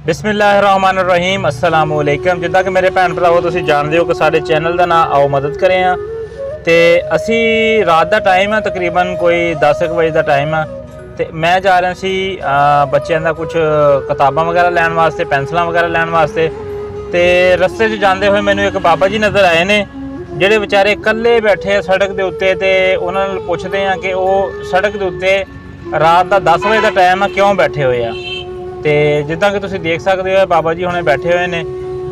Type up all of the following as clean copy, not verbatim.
बिस्मिल्लाहिर्रहमानिर्रहीम अस्सलाम वालेकुम। जिद्दां कि मेरे भैन भरावो तुसीं जानदे हो कि साडे चैनल का नाम आओ मदद करें आ ते असी रात का टाइम है, तकरीबन कोई 10 बजे का टाइम है। तो मैं जा रहा सी बच्चों का कुछ किताबां वगैरह लैन वास्ते, पेंसिलां वगैरह लैन वास्ते। तो रस्ते च जाते हुए मैनू एक बाबा जी नज़र आए ने ਜਿਹੜੇ ਵਿਚਾਰੇ ਇਕੱਲੇ ਬੈਠੇ ਸੜਕ ਦੇ ਉੱਤੇ ਤੇ ਉਹਨਾਂ ਨੂੰ ਪੁੱਛਦੇ ਆ ਕਿ ਉਹ ਸੜਕ ਦੇ ਉੱਤੇ ਰਾਤ ਦਾ 10 ਵਜੇ ਦਾ ਟਾਈਮ ਆ ਕਿਉਂ ਬੈਠੇ ਹੋਏ ਆ। ਤੇ ਜਿੱਦਾਂ ਕਿ ਤੁਸੀਂ ਦੇਖ ਸਕਦੇ ਹੋ ਬਾਬਾ ਜੀ ਹੁਣੇ ਬੈਠੇ ਹੋਏ ਨੇ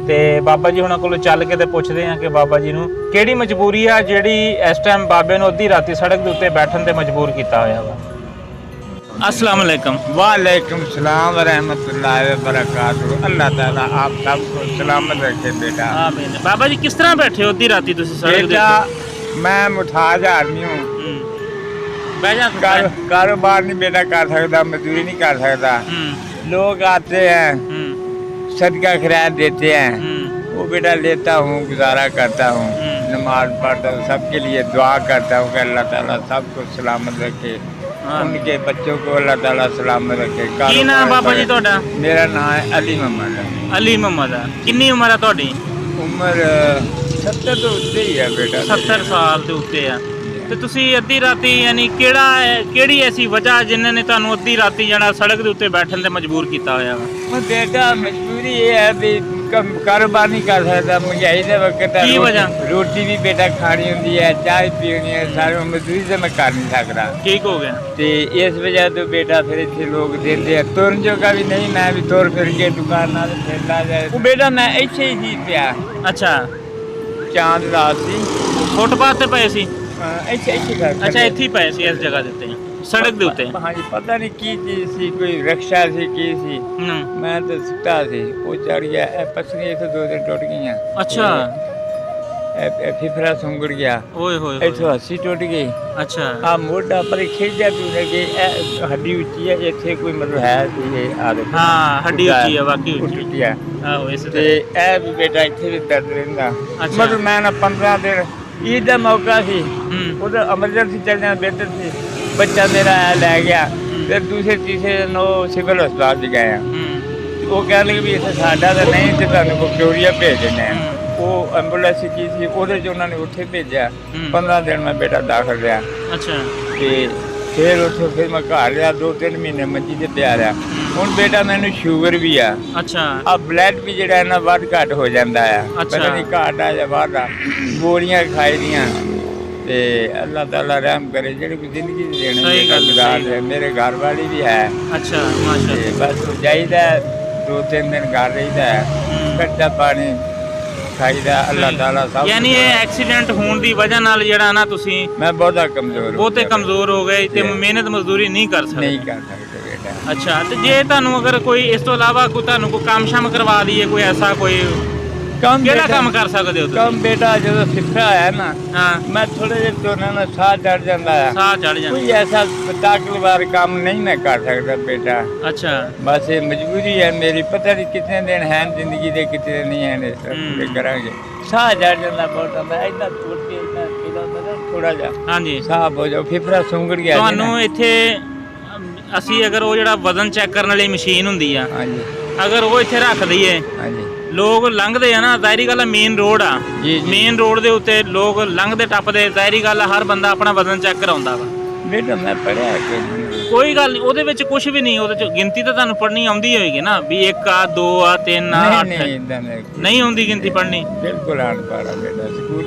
ਤੇ ਬਾਬਾ ਜੀ ਹੁਣਾਂ ਕੋਲੋਂ ਚੱਲ ਕੇ ਤੇ ਪੁੱਛਦੇ ਆ ਕਿ ਬਾਬਾ ਜੀ ਨੂੰ ਕਿਹੜੀ ਮਜਬੂਰੀ ਆ ਜਿਹੜੀ ਇਸ ਟਾਈਮ ਬਾਬੇ ਨੂੰ ਅੱਧੀ ਰਾਤੀ ਸੜਕ ਦੇ ਉੱਤੇ ਬੈਠਣ ਤੇ ਮਜਬੂਰ ਕੀਤਾ ਹੋਇਆ ਵਾ। अस्सलाम वालेकुम। वालेकुम सलाम रहमतुल्लाहि व बरकातहू। अल्लाह ताला आप सबको सलामत रखे बेटा। आमीन। बाबा जी किस तरह बैठे हो अद्धी राती तुसी सड़क दे बेटा उत्ते? मैं मुठाज आदमी हूँ, बैठ जा कारोबार नहीं बेटा कर सकता, मजदूरी नहीं कर सकता। लोग आते हैं, सदका खैरात देते हैं, वो बेटा लेता हूँ, गुजारा करता हूँ, नमाज पढ़ता हूँ, सबके लिए दुआ करता हूँ कि अल्लाह ताला सबको सलामत रखे, उनके बच्चों को अल्लाह ताला सलामत रखे। की नाम बाबा जी ਤੁਹਾਡਾ? मेरा नाम है अली मोहम्मद है। अली मोहम्मद है। कितनी उम्र है ਤੁਹਾਡੀ? उम्र 70 तो उत्ते ही है बेटा। 70 ਸਾਲ ਦੇ ਉੱਤੇ ਆ। ਤੇ ਤੁਸੀਂ ਅੱਧੀ ਰਾਤੀ ਯਾਨੀ ਕਿਹੜੀ ਐਸੀ ਵਜ੍ਹਾ ਜਿਨ੍ਹਾਂ ਨੇ ਤੁਹਾਨੂੰ ਅੱਧੀ ਰਾਤੀ ਜਿਹੜਾ ਸੜਕ ਦੇ ਉੱਤੇ ਬੈਠਣ ਤੇ ਮਜਬੂਰ ਕੀਤਾ ਹੋਇਆ ਵਾ? बेटा मजबूरी ये है भी कारोबार नहीं कर सकता, महंगाई के वक्त की वजह? रोटी भी बेटा खानी होती है, चाय पीनी है, सारी मजदूरी से मैं कर नहीं सकता। ठीक हो गया। तो इस वजह तो बेटा फिर इतने लोग देते हैं, तुरन जोगा भी नहीं, मैं भी तुर फिर के दुकान फिरता जाए। वो बेटा मैं ऐसे ही थी पिया। अच्छा, चांद रात सी ਫੁੱਟਪਾਥ ਤੇ ਪਏ ਸੀ? ऐसे घर। ਅੱਛਾ, ਇੱਥੇ ਹੀ ਪਏ ਸੀ ਇਸ ਜਗ੍ਹਾ ਦੇ ਉੱਤੇ, ਸੜਕ ਦੇ ਉੱਤੇ? हाँ जी, पता नहीं की चीज सी, कोई रक्षा सी की सी, मैं तो सुता सी, वो चढ़ गया, पसली इस 2 दिन टूट गई। अच्छा, फिफरा सुंगड़ गया, ओए होए इथों हस्सी टूट गई। अच्छा, आ मोटा पर खिंचा टूट गई, हड्डी उच्ची है, इतने कोई मतलब है आदत। हाँ, हड्डी उच्ची है, वाकई उच्ची टूटी है। आहो इस ते ए भी बेटा इत्थे भी दर्द रहिंदा। अच्छा। मतलब मैं ना 15 दिन ईद का मौका सी, उधर एमरजेंसी चलना बेहतर सी, बच्चा मेरा लै गया, फिर दूसरे तीसरे दिन वो सिविल अस्पताल च गए। वो कह लगे भी इतना साडा तो नहीं, तो तुहानू विक्टोरिया भेज देने। वो एंबुलेंस की सी, ਉਹਦੇ ਚ ਉਹਨਾਂ ਨੇ ਉੱਥੇ ਭੇਜਿਆ। 15 ਦਿਨ ਮੈਂ ਬੇਟਾ ਦਾਖਲ ਰਿਹਾ। ਅੱਛਾ। ਤੇ ਫਿਰ ਉੱਥੋਂ ਫਿਰ ਮੈਂ ਘਰ ਰਿਹਾ, 2-3 ਮਹੀਨੇ ਮੰਜੀ ਤੇ ਪਿਆ ਰਿਹਾ। ਹੁਣ ਬੇਟਾ ਮੈਨੂੰ ਸ਼ੂਗਰ ਵੀ ਆ। ਅੱਛਾ। ਆ ਬਲੱਡ ਵੀ ਜਿਹੜਾ ਇਹਨਾਂ ਵੱਧ ਘੱਟ ਹੋ ਜਾਂਦਾ ਆ, ਪਤਾ ਨਹੀਂ ਘਾਟ ਆ ਜਾਂ ਵਾਧਾ। ਗੋਲੀਆਂ ਖਾਈ ਦੀਆਂ ਤੇ ਅੱਲਾਹ ਤਾਲਾ ਰਹਿਮ ਕਰੇ, ਜਿਹੜੀ ਕੋਈ ਜ਼ਿੰਦਗੀ ਦੇ ਦੇਣੇ। ਮੇਰੇ ਘਰ ਵਾਲੀ ਵੀ ਹੈ। ਅੱਛਾ, ਮਾਸ਼ਾਅੱਲਾ। ਬਸ ਜਾਈਦਾ 2-3 ਦਿਨ ਘਰ ਰਹੀਦਾ, ਕੱਚਾ ਪਾਣੀ ਖਾਈਦਾ। ਅੱਲਾਹ ਤਾਲਾ ਸਭ ਯਾਨੀ ਇਹ ਐਕਸੀਡੈਂਟ ਹੋਣ ਦੀ ਵਜ੍ਹਾ ਨਾਲ ਜਿਹੜਾ ਨਾ ਤੁਸੀਂ ਮੈਂ ਬਹੁਤਾ ਕਮਜ਼ੋਰ ਬਹੁਤੇ ਕਮਜ਼ੋਰ ਹੋ ਗਏ ਤੇ ਮਿਹਨਤ ਮਜ਼ਦੂਰੀ ਨਹੀਂ ਕਰ ਸਕਦੇ। ਨਹੀਂ ਕਰ ਸਕਦੇ ਬੇਟਾ। ਅੱਛਾ, ਤੇ ਜੇ ਤੁਹਾਨੂੰ ਅਗਰ ਕੋਈ ਇਸ ਤੋਂ ਇਲਾਵਾ ਕੋਈ ਤੁਹਾਨੂੰ ਕੋਈ ਕੰਮ ਸ਼ਮ ਕਰਵਾ ਦਈਏ, ਕੋਈ ਐਸਾ ਕੋਈ ਕਿਹੜਾ ਕੰਮ ਕਰ ਸਕਦੇ ਹੋ ਤੁਸੀਂ? ਕੰਮ ਬੇਟਾ ਜਦੋਂ ਸਿੱਖਿਆ ਹੋਇਆ ਨਾ, ਹਾਂ, ਮੈਂ ਥੋੜੇ ਜਿਹੇ ਤੁਰਨਾ ਨਾਲ ਸਾਹ ਚੜ ਜਾਂਦਾ ਆ। ਸਾਹ ਚੜ ਜਾਂਦਾ। ਕੋਈ ਐਸਾ ਤਾਕਤਵਰ ਕੰਮ ਨਹੀਂ ਮੈਂ ਕਰ ਸਕਦਾ ਬੇਟਾ। ਅੱਛਾ। बस ये मजबूरी है मेरी, पता नहीं कितने दिन हैं जिंदगी के, कितने नहीं हैं, पूरे करांगे। साह चढ़ जाता बहुत, मैं इतना टूट के इतना पीला मतलब थोड़ा जा। हाँ जी, साह हो जाओ, फिफरा सुंगड़ गया। ਤੁਹਾਨੂੰ ਇੱਥੇ ਅਸੀਂ ਅਗਰ ਉਹ ਜਿਹੜਾ ਵਜ਼ਨ ਚੈੱਕ ਕਰਨ ਵਾਲੀ ਮਸ਼ੀਨ ਹੁੰਦੀ ਆ, हाँ जी, ਅਗਰ ਉਹ ਇੱਥੇ ਰੱਖ ਦਈਏ, हाँ जी, ਲੋਕ ਲੰਘਦੇ ਆ ਨਾ, ਜ਼ਾਹਿਰੀ ਗੱਲ ਆ ਮੇਨ ਰੋਡ ਆ, जी जी। ਮੇਨ ਰੋਡ ਦੇ ਉੱਤੇ ਲੋਕ ਲੰਘਦੇ ਟੱਪਦੇ, ਜ਼ਾਹਿਰੀ ਗੱਲ ਆ ਹਰ ਬੰਦਾ ਆਪਣਾ ਵਜ਼ਨ ਚੈੱਕ ਕਰਾਉਂਦਾ ਵਾ। बेटा मैं पढ़ा कि ਕੋਈ ਗੱਲ ਨਹੀਂ, ਉਹਦੇ ਵਿੱਚ ਕੁਝ ਵੀ ਨਹੀਂ, ਉਹਦੇ ਚ ਗਿਣਤੀ ਤਾਂ ਤੁਹਾਨੂੰ ਪੜ੍ਹਨੀ ਆਉਂਦੀ ਹੋਏਗੀ ਨਾ, ਵੀ 1 ਆ 2 ਆ 3 ਆ 8 नहीं इधर नहीं, ਨਹੀਂ ਆਉਂਦੀ ਗਿਣਤੀ ਪੜ੍ਹਨੀ? बिल्कुल अनपढ़ बेटा। स्कूल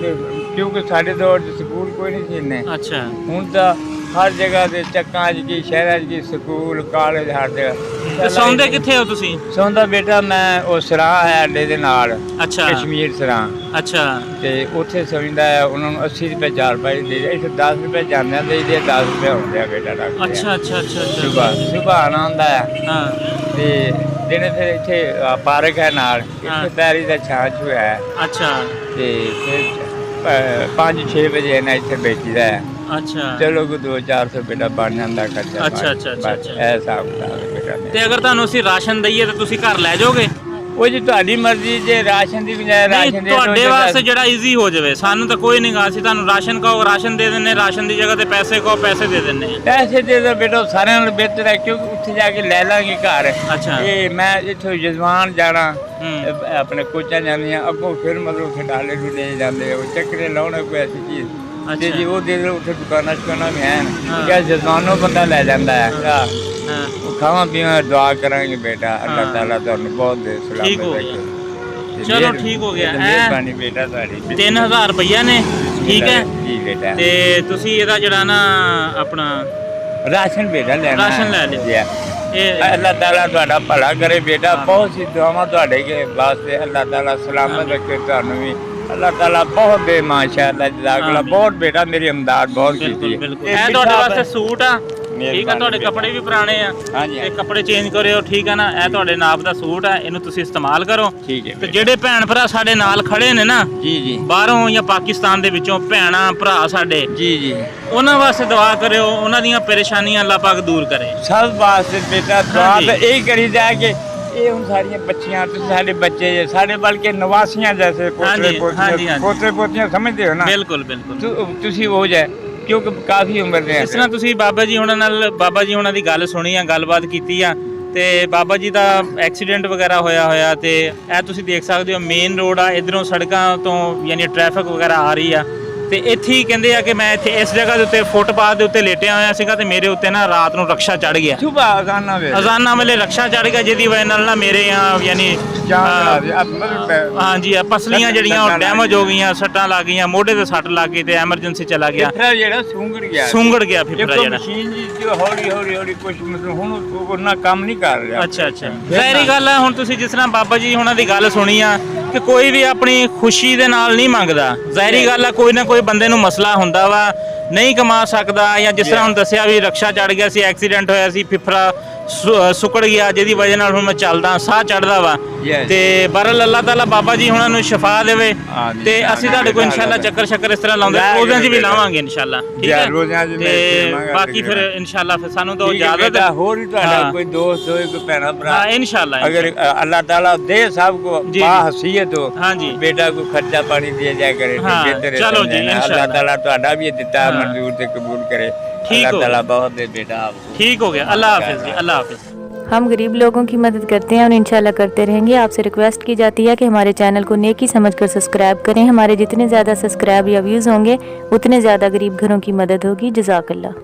क्योंकि साढ़े दौर स्कूल कोई नहीं थी इन्ने। ਅੱਛਾ। ਹੁਣ ਤਾਂ ਹਰ ਜਗ੍ਹਾ ਤੇ ਚੱਕਾਂ 'ਚ ਕੀ, ਸ਼ਹਿਰਾਂ 'ਚ ਕੀ, ਸਕੂਲ ਕਾਲਜ ਹਰ ਜਗ੍ਹਾ। ਤੇ ਸੌਂਦੇ ਕਿੱਥੇ ਹੋ ਤੁਸੀਂ? ਸੌਂਦਾ ਬੇਟਾ ਮੈਂ ਉਹ ਸਰਾਂ ਹੈ ਅੱਡੇ ਦੇ ਨਾਲ, ਅੱਛਾ। ਕਸ਼ਮੀਰ ਸਰਾਂ, ਅੱਛਾ। ਤੇ ਉੱਥੇ ਸੌਂਦਾ ਹੈ। ਉਹਨਾਂ ਨੂੰ 80 ਰੁਪਏ ਚਾਰਪਾਈ ਦੇ ਦੇ, ਇੱਥੇ 10 ਰੁਪਏ ਜਾਂਦਿਆਂ ਦੇ ਦੇ, 10 ਰੁਪਏ ਹੁੰਦੇ ਆ ਬੇਟਾ ਰੱਖਦੇ ਆ। ਅੱਛਾ ਅੱਛਾ ਅੱਛਾ ਅੱਛਾ। ਸੁਬਾਹ ਆਉਣਾ ਹੁੰਦਾ ਹੈ। ਹਾਂ। ਤੇ ਦਿਨੇ ਫਿਰ ਇੱਥੇ ਪਾਰਕ ਹੈ ਨਾਲ, ਹਾਂ। ਇੱਥੇ ਪੈਰੀ ਦਾ ਛਾਂ ਛੂ ਹੈ। ਅੱਛਾ। ਤੇ ਫਿਰ 5-6 ਵਜੇ ਨਾ ਇੱਥੇ ਬੈਠੀਦਾ ਹੈ। ਅੱਛਾ। ਚਲੋ ਕੋ 200-400 ਬੇਟਾ ਬਣ ਜਾਂਦਾ ਖਰਚਾ। ਅੱਛਾ ਅੱਛਾ ਅੱਛਾ। ਐਸਾ ਹੁੰਦਾ ਬੇਟਾ। ਤੇ ਅਗਰ ਤੁਹਾਨੂੰ ਅਸੀਂ ਰਾਸ਼ਨ ਦਈਏ ਤਾਂ ਤੁਸੀਂ ਘਰ ਲੈ ਜਾਓਗੇ? ਉਹ ਜੀ ਤੁਹਾਡੀ ਮਰਜ਼ੀ, ਜੇ ਰਾਸ਼ਨ ਦੀ ਬਜਾਏ ਨਹੀਂ ਰਾਸ਼ਨ ਦੇ ਤੁਹਾਡੇ ਵਾਸਤੇ ਜਿਹੜਾ ਈਜ਼ੀ ਹੋ ਜਾਵੇ। ਸਾਨੂੰ ਤਾਂ ਕੋਈ ਨਹੀਂ ਗਾ, ਅਸੀਂ ਤੁਹਾਨੂੰ ਰਾਸ਼ਨ ਕਹੋ ਰਾਸ਼ਨ ਦੇ ਦਿੰਨੇ, ਰਾਸ਼ਨ ਦੀ ਜਗ੍ਹਾ ਤੇ ਪੈਸੇ ਕਹੋ ਪੈਸੇ ਦੇ ਦਿੰਨੇ ਆ। ਪੈਸੇ ਦੇ ਦੋ ਬੇਟਾ, ਸਾਰਿਆਂ ਨੂੰ ਬਿਹਤਰ ਹੈ, ਕਿਉਂਕਿ ਉੱਥੇ ਜਾ ਕੇ ਲੈ ਲਾਂਗੇ ਘਰ। ਅੱਛਾ। ਇਹ ਮੈਂ ਇੱਥੋਂ ਜਜ਼ਵਾਨ ਜਾਣਾ, ਹੂੰ। ਆਪਣੇ ਕੋਚਾਂ ਜਾਂਦੀਆਂ, ਅੱਗੋਂ ਫਿਰ ਮਤਲਬ ਉੱਥੇ ਡਾਲੇ ਡੁਲੇ ਜਾਂਦੇ, ਉਹ ਚੱਕਰੇ ਲਾਉਣੇ ਕੋਈ ਐਸੀ ਚੀਜ਼ ਤੇ ਜੀ ਉਹ ਦੇ ਦਿਓ। ਉੱਥੇ ਦੁਕਾਨਾਂ ਸ਼ੁਕਾਨਾਂ ਵੀ ਹਨ, ਕਿਆ ਜਜ਼ਵਾਨੋਂ ਬੰਦਾ ਲੈ ਜਾਂਦਾ ਹੈ। ਹਾਂ ਉਹ ਖਾਵਾਂ ਪੀਵਾਂ ਦੁਆ ਕਰਾਂਗੇ ਬੇਟਾ, ਅੱਲਾਹ ਤਾਲਾ ਤੁਹਾਨੂੰ ਬਹੁਤ ਦੇ ਠੀਕ ਹੋ ਸਲਾਮਤ ਗਿਆ। ਰੱਖੇ। ਚਲੋ ਠੀਕ ਹੋ ਗਿਆ। ਮਿਹਰਬਾਨੀ ਬੇਟਾ ਤੁਹਾਡੀ। 3000 ਰੁਪਈਆ ਨੇ, ਠੀਕ ਹੈ ਜੀ ਬੇਟਾ। ਤੇ ਤੁਸੀਂ ਇਹਦਾ ਜਿਹੜਾ ਨਾ ਆਪਣਾ ਰਾਸ਼ਨ ਬੇਟਾ ਲੈਣਾ, ਰਾਸ਼ਨ ਲੈ ਲਿਓ। ਜੀ। ਇਹ ਅੱਲਾਹ ਤਾਲਾ ਤੁਹਾਡਾ ਭਲਾ ਕਰੇ ਬੇਟਾ, ਬਹੁਤ ਸੀ ਦੁਆਵਾਂ ਤੁਹਾਡੇ ਕੇ ਵਾਸਤੇ। ਅੱਲਾਹ ਤਾਲਾ ਸਲਾਮਤ ਰੱਖੇ ਤੁਹਾਨੂੰ ਵੀ। ਅੱਲਾਹ ਤਾਲਾ ਬਹੁਤ ਦੇ ਮਾਸ਼ਾਅੱਲਾ ਜਜ਼ਾਕੱਲਾ, ਬਹੁਤ ਬੇਟਾ ਮੇਰੀ ਇਮਦਾਦ ਬਹੁਤ ਕੀਤੀ ਬਿਲਕੁਲ ਹੈ। ਬਿਲਕੁਲ। ਇਹ ਤੁਹਾਡੇ ਵਾਸਤੇ ਸੂਟ ਆ, ਠੀਕ ਆ। ਤੁਹਾਡੇ ਕੱਪੜੇ ਵੀ ਪੁਰਾਣੇ ਆ, ਹਾਂਜੀ ਇਹ ਕੱਪੜੇ ਚੇਂਜ ਕਰਿਓ, ਠੀਕ ਆ ਨਾ। ਇਹ ਤੁਹਾਡੇ ਨਾਪ ਦਾ ਸੂਟ ਆ, ਇਹਨੂੰ ਤੁਸੀਂ ਇਸਤੇਮਾਲ ਕਰੋ। ਠੀਕ ਹੈ ਤੇ ਜਿਹੜੇ ਭੈਣ ਭਰਾ ਸਾਡੇ ਨਾਲ ਖੜੇ ਨੇ ਨਾ, ਜੀ ਜੀ ਬਾਹਰੋਂ ਜਾਂ ਪਾਕਿਸਤਾਨ ਦੇ ਵਿੱਚੋਂ ਭੈਣਾਂ ਭਰਾ ਸਾਡੇ, ਜੀ ਜੀ, ਉਹਨਾਂ ਵਾਸਤੇ ਦੁਆ ਕਰਿਓ, ਉਹਨਾਂ ਦੀਆਂ ਪਰੇਸ਼ਾਨੀਆਂ ਅੱਲਾਹ ਪਾਕ ਦੂਰ ਕਰੇ। ਸਭ ਵਾਸਤੇ ਬੇਟਾ ਦੁਆ ਹਾਂਜੀ। ਤਾਂ ਇਹੀ ਕਰੀ ਜਾ ਕੇ ਇਹ ਹੁਣ ਸਾਰੀਆਂ ਬੱਚੀਆਂ, ਤੁਸੀਂ ਸਾਡੇ ਬੱਚੇ ਜੇ, ਸਾਡੇ ਬਲਕਿ ਨਵਾਸੀਆਂ ਜੈਸੇ ਪੋਤਰੇ ਹਾਂਜੀ, ਹਾਂਜੀ। ਪੋਤਰੇ ਪੋਤੀਆਂ ਸਮਝਦੇ ਹੋ ਨਾ। ਬਿਲਕੁਲ ਬਿਲਕੁਲ। ਤੁਸੀਂ ਹੋ ਜਾਏ, ਕਿਉਂਕਿ ਕਾਫੀ ਉਮਰ ਦੇ ਇਸ ਤਰ੍ਹਾਂ ਤੁਸੀਂ ਬਾਬਾ ਜੀ ਉਹਨਾਂ ਦੀ ਗੱਲ ਸੁਣੀ ਆ, ਗੱਲਬਾਤ ਕੀਤੀ ਆ, ਤੇ ਬਾਬਾ ਜੀ ਦਾ ਐਕਸੀਡੈਂਟ ਵਗੈਰਾ ਹੋਇਆ ਤੇ ਇਹ ਤੁਸੀਂ ਦੇਖ ਸਕਦੇ ਹੋ ਮੇਨ ਰੋਡ ਆ, ਇਧਰੋਂ ਸੜਕਾਂ ਤੋਂ ਯਾਨੀ ਟ੍ਰੈਫਿਕ ਵਗੈਰਾ ਆ ਰਹੀ ਆ, ਤੇ ਇੱਥੇ ਹੀ ਕਹਿੰਦੇ ਆ ਕਿ ਮੈਂ ਇੱਥੇ ਇਸ ਜਗ੍ਹਾ ਦੇ ਉੱਤੇ ਫੁੱਟਪਾਥ ਦੇ ਉੱਤੇ ਲੇਟਿਆ ਹੋਇਆ ਸੀਗਾ ਤੇ ਮੇਰੇ ਉੱਤੇ ਨਾ ਰਾਤ ਨੂੰ ਰਕਸ਼ਾ ਚੜ ਗਿਆ। ਸੁਬਹ ਅਜ਼ਾਨਾਂ ਵੇ ਅਜ਼ਾਨਾਂ ਵੇਲੇ ਰਕਸ਼ਾ ਚੜ ਗਿਆ, ਜਿਹਦੀ ਵਜ੍ਹਾ ਨਾਲ ਨਾ ਮੇਰੇ ਯਾਨੀ ਹਾਂਜੀ ਪਸਲੀਆਂ ਜਿਹੜੀਆਂ ਉਹ ਡੈਮੇਜ ਹੋ ਗਈਆਂ, ਸੱਟਾਂ ਲੱਗ ਗਈਆਂ, ਮੋਢੇ ਤੇ ਸੱਟ ਲੱਗ ਗਈ ਤੇ ਐਮਰਜੈਂਸੀ ਚਲਾ ਗਿਆ, ਫਿਫਰਾ ਜਿਹੜਾ ਸੁੰਗੜ ਗਿਆ ਫਿਫਰਾ ਜਿਹੜਾ। ਮਸ਼ੀਨ ਜੀ ਜੋ ਹੌਲੀ ਕੁਝ ਮਤਲਬ ਹੁਣ ਉਹਨਾਂ ਕੰਮ ਨਹੀਂ ਕਰ ਰਿਹਾ। ਅੱਛਾ ਜ਼ਾਹਿਰੀ ਗੱਲ ਹੈ। ਹੁਣ ਤੁਸੀਂ ਜਿਸ ਤਰ੍ਹਾਂ ਬਾਬਾ ਜੀ ਉਹਨਾਂ ਦੀ ਗੱਲ ਸੁਣੀ ਆ ਕਿ ਕੋਈ ਵੀ ਆਪਣੀ ਖੁਸ਼ੀ ਦੇ ਨਾਲ ਨਹੀਂ ਮੰਗਦਾ। ਜ਼ਾਹਿਰੀ ਗੱਲ ਆ, ਕੋਈ ਨਾ ਕੋਈ ਬੰਦੇ ਨੂੰ ਮਸਲਾ ਹੁੰਦਾ ਵਾ, ਨਹੀਂ ਕਮਾ ਸਕਦਾ, ਜਾਂ ਜਿਸ ਤਰ੍ਹਾਂ ਹੁਣ ਦੱਸਿਆ ਵੀ ਰਕਸ਼ਾ ਚੜ ਗਿਆ ਸੀ, ਐਕਸੀਡੈਂਟ ਹੋਇਆ ਸੀ, ਫਿਫਰਾ ਸੁੱਕੜ ਗਿਆ, ਜਿਹਦੀ ਵਜ੍ਹਾ ਨਾਲ ਹੁਣ ਮੈਂ ਚੱਲਦਾ, ਸਾਹ ਚੜਦਾ ਵਾ। ਤੇ ਬਹਰਹਾਲ ਅੱਲਾਹ ਤਾਲਾ ਬਾਬਾ ਜੀ ਉਹਨਾਂ ਨੂੰ ਸ਼ਿਫਾ ਦੇਵੇ, ਤੇ ਅਸੀਂ ਤੁਹਾਡੇ ਕੋਲ ਇਨਸ਼ਾਅੱਲਾ ਚੱਕਰ ਸ਼ੱਕਰ ਇਸ ਤਰ੍ਹਾਂ ਲਾਉਂਦੇ ਰੋਜ਼ਾਂ 'ਚ ਵੀ ਲਾਵਾਂਗੇ ਇਨਸ਼ਾਅੱਲਾ, ਠੀਕ ਹੈ। ਤੇ ਬਾਕੀ ਫਿਰ ਇਨਸ਼ਾਅੱਲਾ ਫਿਰ ਸਾਨੂੰ ਤਾਂ ਇਜਾਜ਼ਤ ਹੈ। ਹੋਰ ਵੀ ਤੁਹਾਡਾ ਕੋਈ ਦੋਸਤ ਹੋਏ, ਕੋਈ ਭੈਣਾ ਭਰਾ, ਹਾਂ ਇਨਸ਼ਾਅੱਲਾ अगर अल्लाह ताला दे सब को जी, बाहसीयत हो, हाँ जी, बेटा को खर्चा पानी दिया जाए करे, हाँ, बेहतर है। चलो जी, अल्लाह इंशाअल्लाह। ताला ਤੁਹਾਡਾ ਵੀ ਦਿੱਤਾ हाँ, मंजूर से कबूल करे। ठीक अल्लाह हो ताला बहुत दे बेटा आपको। ठीक हो गया। अल्लाह हाफिज जी, अल्लाह हाफिज। हम गरीब लोगों की मदद करते हैं और इंशाल्लाह करते रहेंगे। आपसे रिक्वेस्ट की जाती है कि हमारे चैनल को नेकी समझकर सब्सक्राइब करें। हमारे जितने ज़्यादा सब्सक्राइब या व्यूज़ होंगे उतने ज़्यादा गरीब घरों की मदद होगी। जज़ाकल्लाह।